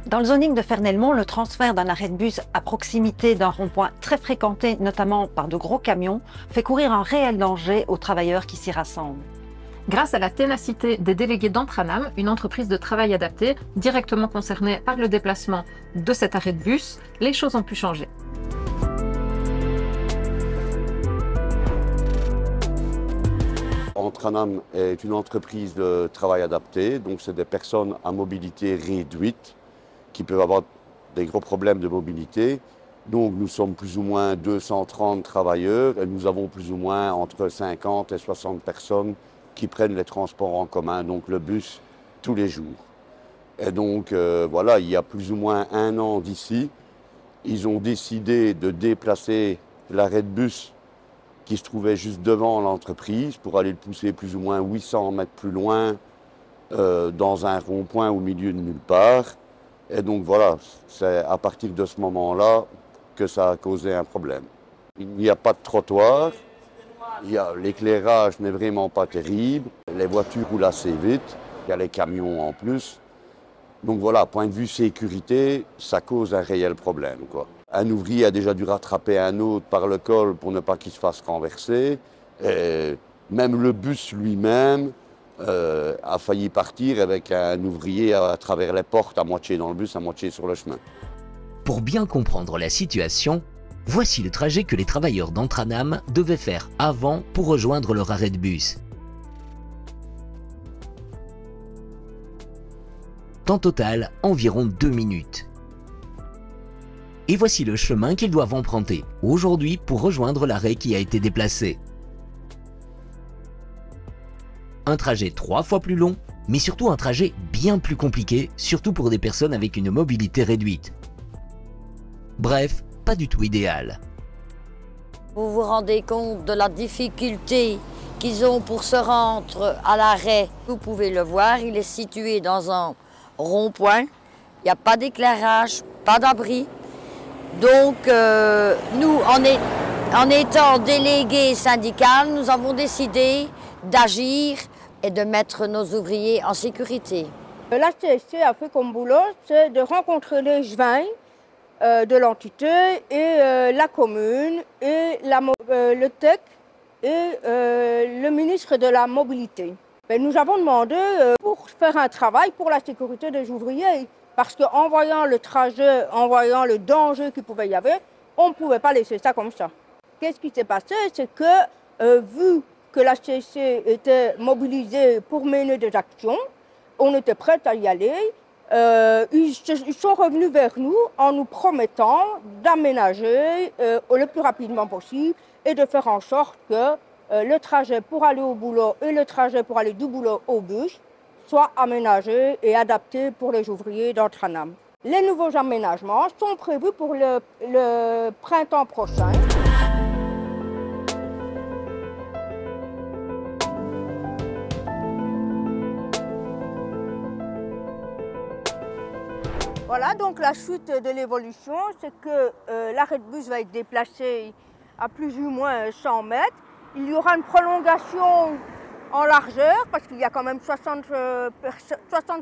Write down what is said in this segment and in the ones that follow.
Dans le zoning de Fernelmont, le transfert d'un arrêt de bus à proximité d'un rond-point très fréquenté, notamment par de gros camions, fait courir un réel danger aux travailleurs qui s'y rassemblent. Grâce à la ténacité des délégués d'Entranam, une entreprise de travail adaptée, directement concernée par le déplacement de cet arrêt de bus, les choses ont pu changer. Entranam est une entreprise de travail adapté, donc c'est des personnes à mobilité réduite qui peuvent avoir des gros problèmes de mobilité. Donc nous sommes plus ou moins 230 travailleurs et nous avons plus ou moins entre 50 et 60 personnes qui prennent les transports en commun, donc le bus, tous les jours. Et donc voilà, il y a plus ou moins 1 an d'ici, ils ont décidé de déplacer l'arrêt de bus qui se trouvait juste devant l'entreprise pour aller le pousser plus ou moins 800 mètres plus loin dans un rond-point au milieu de nulle part. Et donc voilà, c'est à partir de ce moment-là que ça a causé un problème. Il n'y a pas de trottoir, l'éclairage n'est vraiment pas terrible, les voitures roulent assez vite, il y a les camions en plus. Donc voilà, point de vue sécurité, ça cause un réel problème, quoi. Un ouvrier a déjà dû rattraper un autre par le col pour ne pas qu'il se fasse renverser. Et même le bus lui-même a failli partir avec un ouvrier à travers les portes, à moitié dans le bus, à moitié sur le chemin. Pour bien comprendre la situation, voici le trajet que les travailleurs d'Entranam devaient faire avant pour rejoindre leur arrêt de bus. Temps total, environ 2 minutes. Et voici le chemin qu'ils doivent emprunter aujourd'hui pour rejoindre l'arrêt qui a été déplacé. Un trajet 3 fois plus long, mais surtout un trajet bien plus compliqué, surtout pour des personnes avec une mobilité réduite. Bref, pas du tout idéal. Vous vous rendez compte de la difficulté qu'ils ont pour se rendre à l'arrêt. Vous pouvez le voir, il est situé dans un rond-point. Il n'y a pas d'éclairage, pas d'abri. Donc, nous, en étant délégués syndicales, nous avons décidé d'agir et de mettre nos ouvriers en sécurité. La CSC a fait comme boulot, c'est de rencontrer les joints de l'entité et la commune et le TEC et le ministre de la Mobilité. Mais nous avons demandé pour faire un travail pour la sécurité des ouvriers. Parce qu'en voyant le trajet, en voyant le danger qu'il pouvait y avoir, on ne pouvait pas laisser ça comme ça. Qu'est-ce qui s'est passé? C'est que, vu que la CSC était mobilisée pour mener des actions, on était prêts à y aller. Ils sont revenus vers nous en nous promettant d'aménager le plus rapidement possible et de faire en sorte que le trajet pour aller au boulot et le trajet pour aller du boulot au bus soit aménagé et adapté pour les ouvriers d'Entranam. Les nouveaux aménagements sont prévus pour le printemps prochain. Voilà, donc la suite de l'évolution, c'est que l'arrêt de bus va être déplacé à plus ou moins 100 mètres. Il y aura une prolongation en largeur, parce qu'il y a quand même 60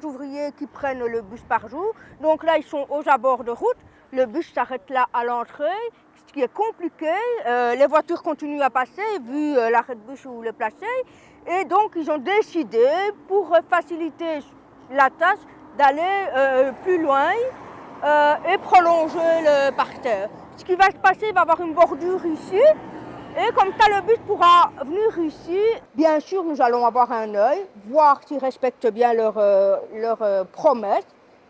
ouvriers qui prennent le bus par jour. Donc là, ils sont aux abords de route. Le bus s'arrête là à l'entrée, ce qui est compliqué. Les voitures continuent à passer, vu l'arrêt de bus où le placer. Et donc, ils ont décidé, pour faciliter la tâche, d'aller plus loin et prolonger le parterre. Ce qui va se passer, il va y avoir une bordure ici. Et comme ça, le bus pourra venir ici. Bien sûr, nous allons avoir un œil, voir s'ils respectent bien leurs promesses.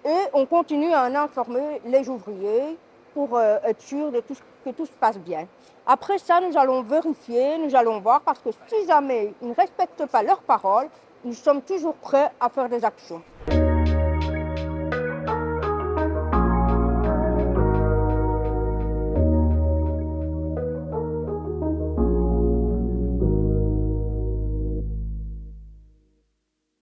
Et on continue à en informer les ouvriers pour être sûr que tout se passe bien. Après ça, nous allons vérifier, nous allons voir, parce que si jamais ils ne respectent pas leurs paroles, nous sommes toujours prêts à faire des actions.